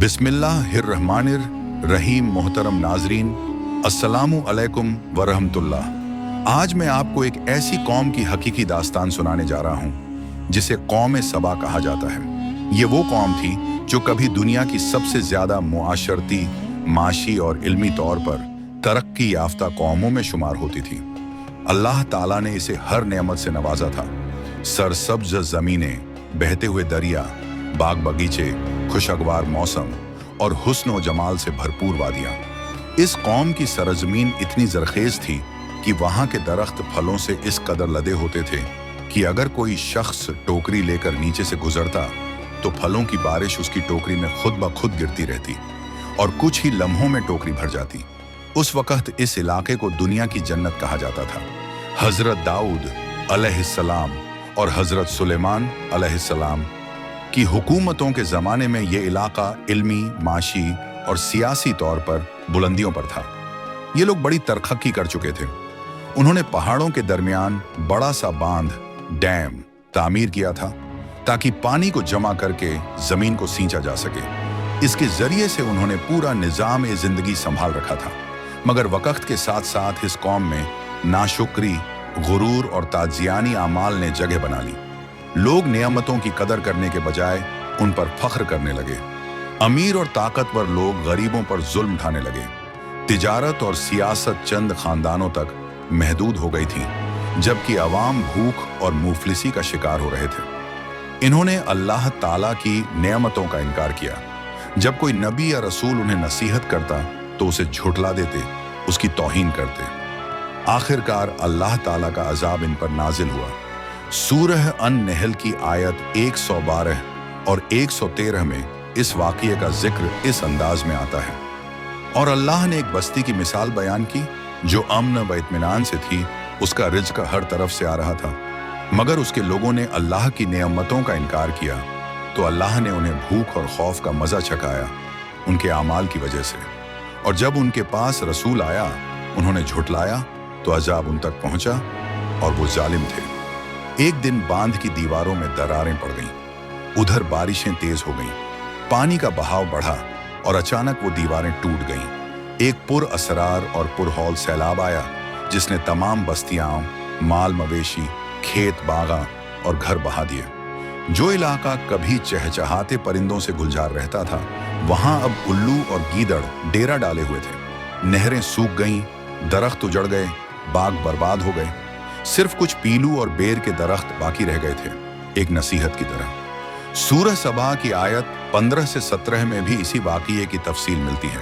बिस्मिल्लाहिर्रहमानिर रहीम। मोहतरम नाजरीन, अस्सलामु अलैकुम वरहमतुल्लाह। आज मैं आपको एक ऐसी कौम की हकीकी दास्तान सुनाने जा रहा हूँ जिसे कौम सबा कहा जाता है। ये वो कौम थी जो कभी दुनिया की सबसे ज्यादा मुआशरती, माशी और इल्मी तौर पर तरक्की याफ्ता कौमों में शुमार होती थी। अल्लाह ताला ने इसे हर नेमत से नवाजा था। सरसब्ज जमीनें, बहते हुए दरिया, बाग बगीचे, खुशगवार मौसम और हुस्न व जमाल से भरपूर वादियां। इस कौम की सरजमीन इतनी जरखेज थी कि वहां के दरख्त फलों से इस कदर लदे होते थे कि अगर कोई शख्स टोकरी लेकर नीचे से गुजरता तो फलों की बारिश उसकी टोकरी में खुद ब खुद गिरती रहती और कुछ ही लम्हों में टोकरी भर जाती। उस वक्त इस इलाके को दुनिया की जन्नत कहा जाता था। हजरत दाऊद अलैहिस्सलाम और हजरत सुलेमान अलैहिस्सलाम की हुकूमतों के ज़माने में ये इलाका इल्मी, माशी और सियासी तौर पर बुलंदियों पर था। ये लोग बड़ी तरक्की कर चुके थे। उन्होंने पहाड़ों के दरमियान बड़ा सा बांध, डैम तामीर किया था ताकि पानी को जमा करके ज़मीन को सींचा जा सके। इसके ज़रिए से उन्होंने पूरा निज़ाम ज़िंदगी संभाल रखा था। मगर वक्त के साथ साथ इस कौम में नाशुक्री, गुरूर और ताजियानी आमाल ने जगह बना ली। लोग नेमतों की कदर करने के बजाय उन पर फख्र करने लगे। अमीर और ताकतवर लोग गरीबों पर जुल्म ढाने लगे। तिजारत और सियासत चंद खानदानों तक महदूद हो गई थी, जबकि अवाम भूख और मुफलिसी का शिकार हो रहे थे। इन्होंने अल्लाह ताला की नेमतों का इनकार किया। जब कोई नबी या रसूल उन्हें नसीहत करता तो उसे झुठला देते, उसकी तौहीन करते। आखिरकार अल्लाह ताला का अजाब इन पर नाजिल हुआ। सूरह अन-नहल की आयत 112 और 113 में इस वाक़ये का जिक्र इस अंदाज में आता है। और अल्लाह ने एक बस्ती की मिसाल बयान की जो अमन व इत्मीनान से थी। उसका रिज़्क़ हर तरफ से आ रहा था, मगर उसके लोगों ने अल्लाह की नेमतों का इनकार किया तो अल्लाह ने उन्हें भूख और खौफ का मज़ा चखाया उनके आमाल की वजह से। और जब उनके पास रसूल आया, उन्होंने झुठलाया तो अजाब उन तक पहुंचा और वो जालिम थे। एक दिन बांध की दीवारों में दरारें पड़ गईं, उधर बारिशें तेज हो गईं, पानी का बहाव बढ़ा और अचानक वो दीवारें टूट गईं। एक पुर असरार और पुरहौल सैलाब आया जिसने तमाम बस्तियां, माल मवेशी, खेत बागा और घर बहा दिए। जो इलाका कभी चहचहाते परिंदों से गुलजार रहता था, वहां अब उल्लू और गीदड़ डेरा डाले हुए थे। नहरें सूख गईं, दरख्त उजड़ गए, बाग बर्बाद हो गए। सिर्फ कुछ पीलू और बेर के दरख्त बाकी रह गए थे, एक नसीहत की तरह। सूरह सबा की आयत 15 से 17 में भी इसी वाक़ये की तफसील मिलती है।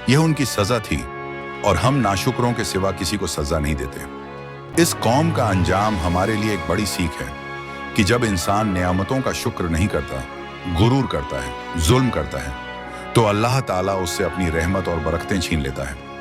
यह उनकी सज़ा थी और हम नाशुकरों के सिवा किसी को सज़ा नहीं देते। इस कौम का अंजाम हमारे लिए एक बड़ी सीख है कि जब इंसान नेमतों का शुक्र नहीं करता, गुरूर करता है, जुल्म करता है, तो अल्लाह ताला उससे अपनी रहमत और बरकतें छीन लेता है।